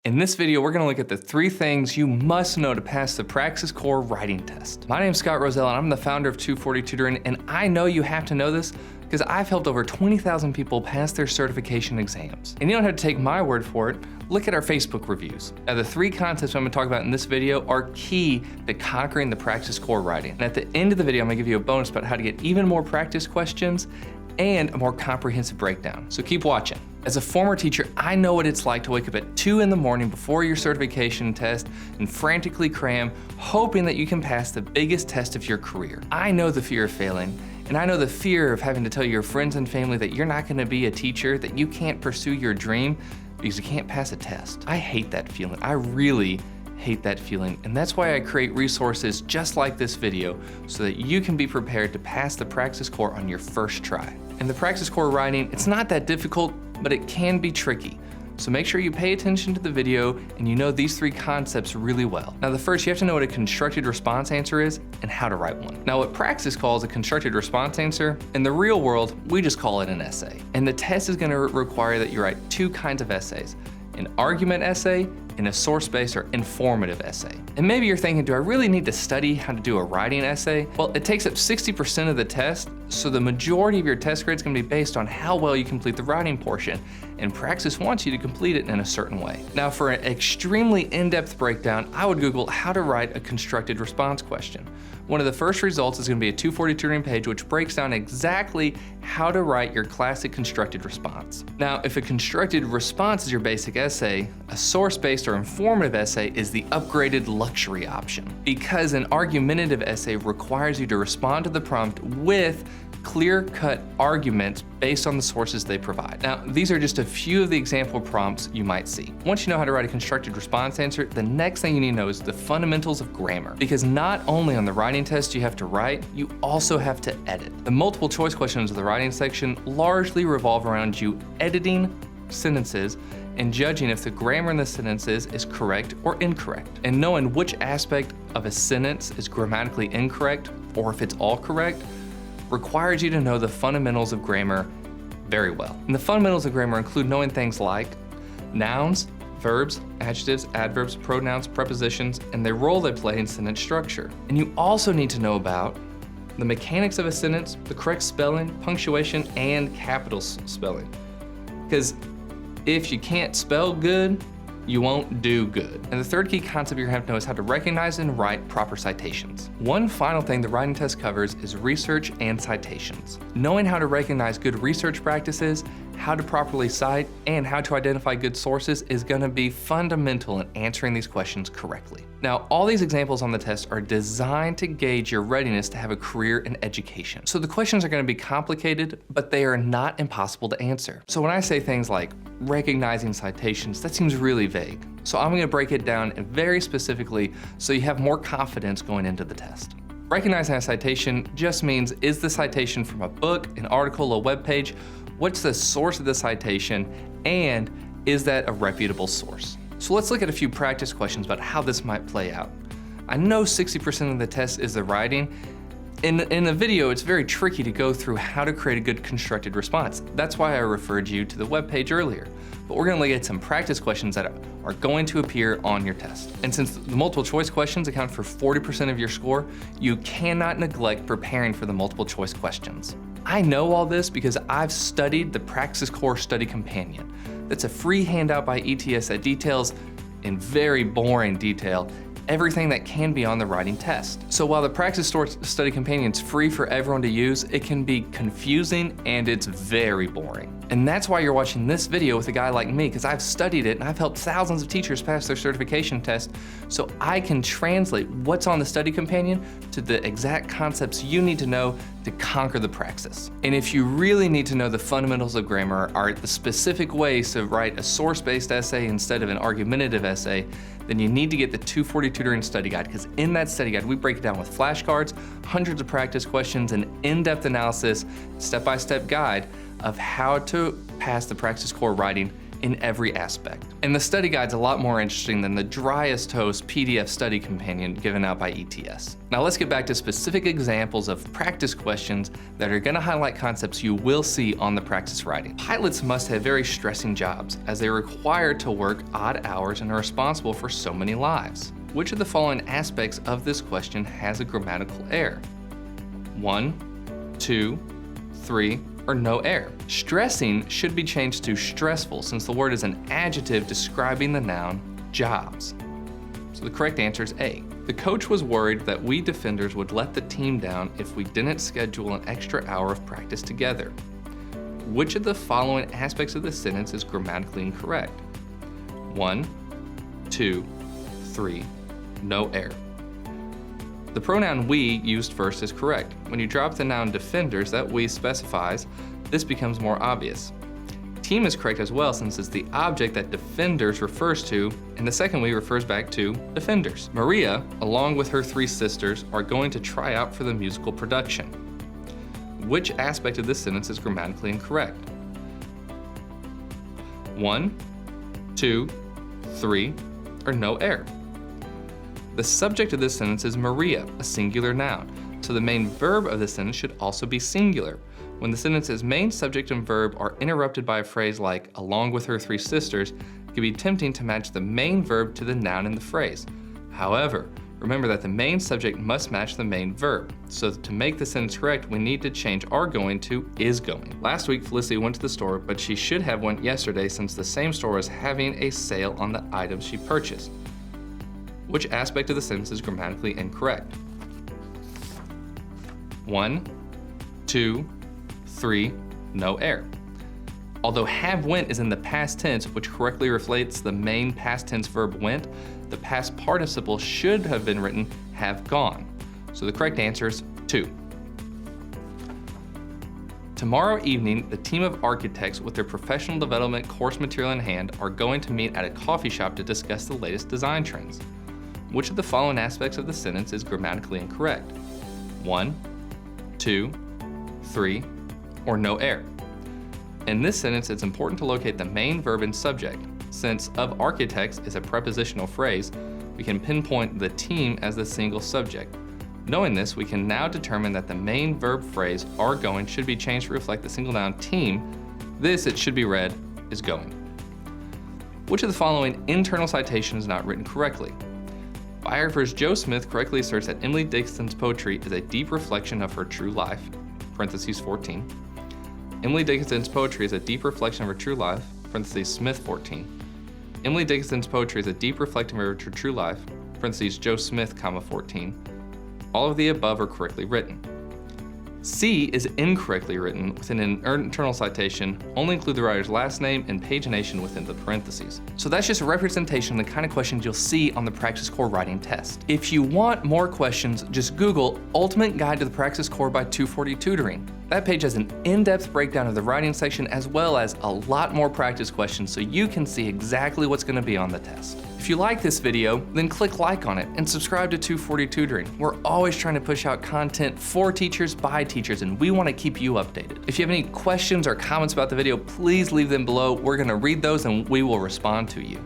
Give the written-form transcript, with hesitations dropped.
In this video, we're gonna look at the 3 things you must know to pass the PRAXIS CORE Writing test. My name's Scott Roselle, and I'm the founder of 240 Tutoring, and I know you have to know this because I've helped over 20,000 people pass their certification exams. And you don't have to take my word for it, look at our Facebook reviews. Now, the 3 concepts I'm gonna talk about in this video are key to conquering the PRAXIS CORE Writing. And at the end of the video, I'm gonna give you a bonus about how to get even more practice questions and a more comprehensive breakdown. So keep watching. As a former teacher, I know what it's like to wake up at 2 in the morning before your certification test and frantically cram, hoping that you can pass the biggest test of your career. I know the fear of failing, and I know the fear of having to tell your friends and family that you're not gonna be a teacher, that you can't pursue your dream because you can't pass a test. I hate that feeling. I really hate that feeling, and that's why I create resources just like this video so that you can be prepared to pass the PRAXIS CORE on your first try. In the PRAXIS CORE Writing, it's not that difficult, but it can be tricky. So make sure you pay attention to the video and you know these 3 concepts really well. Now, the first, you have to know what a constructed response answer is and how to write one. Now, what Praxis calls a constructed response answer, in the real world, we just call it an essay. And the test is gonna require that you write 2 kinds of essays: an argument essay and a source-based or informative essay. And maybe you're thinking, do I really need to study how to do a writing essay? Well, it takes up 60% of the test, so the majority of your test grade is gonna be based on how well you complete the writing portion, and Praxis wants you to complete it in a certain way. Now, for an extremely in-depth breakdown, I would Google how to write a constructed response question. One of the first results is gonna be a 240 Tutoring page which breaks down exactly how to write your classic constructed response. Now, if a constructed response is your basic essay, a source-based or informative essay is the upgraded luxury option, because an argumentative essay requires you to respond to the prompt with clear-cut arguments based on the sources they provide. Now, these are just a few of the example prompts you might see. Once you know how to write a constructed response answer, the next thing you need to know is the fundamentals of grammar. Because not only on the writing test you have to write, you also have to edit. The multiple choice questions of the writing section largely revolve around you editing sentences and judging if the grammar in the sentences is correct or incorrect. And knowing which aspect of a sentence is grammatically incorrect or if it's all correct requires you to know the fundamentals of grammar very well. And the fundamentals of grammar include knowing things like nouns, verbs, adjectives, adverbs, pronouns, prepositions, and the role they play in sentence structure. And you also need to know about the mechanics of a sentence, the correct spelling, punctuation, and capital spelling. Because if you can't spell good, you won't do good. And the third key concept you're gonna have to know is how to recognize and write proper citations. One final thing the writing test covers is research and citations. Knowing how to recognize good research practices, how to properly cite, and how to identify good sources is gonna be fundamental in answering these questions correctly. Now, all these examples on the test are designed to gauge your readiness to have a career in education. So the questions are gonna be complicated, but they are not impossible to answer. So when I say things like recognizing citations, that seems really vague. So I'm gonna break it down very specifically so you have more confidence going into the test. Recognizing a citation just means, is the citation from a book, an article, a web page? What's the source of the citation, and is that a reputable source? So let's look at a few practice questions about how this might play out. I know 60% of the test is the writing. In the video, it's very tricky to go through how to create a good constructed response. That's why I referred you to the webpage earlier. But we're gonna look at some practice questions that are going to appear on your test. And since the multiple choice questions account for 40% of your score, you cannot neglect preparing for the multiple choice questions. I know all this because I've studied the PRAXIS CORE Study Companion. That's a free handout by ETS that details, in very boring detail, everything that can be on the writing test. So while the PRAXIS Study Companion is free for everyone to use, it can be confusing and it's very boring. And that's why you're watching this video with a guy like me, because I've studied it and I've helped thousands of teachers pass their certification test, so I can translate what's on the Study Companion to the exact concepts you need to know to conquer the Praxis. And if you really need to know the fundamentals of grammar, are the specific ways to write a source-based essay instead of an argumentative essay, then you need to get the 240 Tutoring Study Guide, because in that study guide, we break it down with flashcards, hundreds of practice questions, and in-depth analysis, step-by-step guide of how to pass the PRAXIS CORE Writing in every aspect. And the study guide's a lot more interesting than the dry as toast PDF study companion given out by ETS. Now let's get back to specific examples of practice questions that are gonna highlight concepts you will see on the practice writing. Pilots must have very stressing jobs as they're required to work odd hours and are responsible for so many lives. Which of the following aspects of this question has a grammatical error? 1, 2, 3, or no error. Stressing should be changed to stressful since the word is an adjective describing the noun jobs. So the correct answer is A. The coach was worried that we defenders would let the team down if we didn't schedule an extra hour of practice together. Which of the following aspects of the sentence is grammatically incorrect? 1, 2, 3, no error. The pronoun we used first is correct. When you drop the noun defenders that we specifies, this becomes more obvious. Team is correct as well since it's the object that defenders refers to, and the second we refers back to defenders. Maria, along with her 3 sisters, are going to try out for the musical production. Which aspect of this sentence is grammatically incorrect? 1, 2, 3, or no error. The subject of this sentence is Maria, a singular noun, so the main verb of this sentence should also be singular. When the sentence's main subject and verb are interrupted by a phrase like, along with her 3 sisters, it can be tempting to match the main verb to the noun in the phrase. However, remember that the main subject must match the main verb, so to make the sentence correct, we need to change are going to is going. Last week, Felicity went to the store, but she should have went yesterday since the same store was having a sale on the items she purchased. Which aspect of the sentence is grammatically incorrect? 1, 2, 3, no error. Although have went is in the past tense, which correctly reflects the main past tense verb went, the past participle should have been written have gone. So the correct answer is 2. Tomorrow evening, the team of architects with their professional development course material in hand are going to meet at a coffee shop to discuss the latest design trends. Which of the following aspects of the sentence is grammatically incorrect? 1, 2, 3, or no error. In this sentence, it's important to locate the main verb and subject. Since of architects is a prepositional phrase, we can pinpoint the team as the single subject. Knowing this, we can now determine that the main verb phrase are going should be changed to reflect the single noun team. This, it should be read, is going. Which of the following internal citation is not written correctly? Biographer's Joe Smith correctly asserts that Emily Dickinson's poetry is a deep reflection of her true life, parentheses 14. Emily Dickinson's poetry is a deep reflection of her true life, parentheses Smith 14. Emily Dickinson's poetry is a deep reflection of her true life, parentheses Joe Smith, 14. All of the above are correctly written. C is incorrectly written within an internal citation, only include the writer's last name and pagination within the parentheses. So that's just a representation of the kind of questions you'll see on the PRAXIS CORE Writing test. If you want more questions, just Google Ultimate Guide to the PRAXIS CORE by 240 Tutoring. That page has an in-depth breakdown of the writing section as well as a lot more practice questions so you can see exactly what's going to be on the test. If you like this video, then click like on it and subscribe to 240 Tutoring. We're always trying to push out content for teachers by teachers, and we want to keep you updated. If you have any questions or comments about the video, please leave them below. We're going to read those and we will respond to you.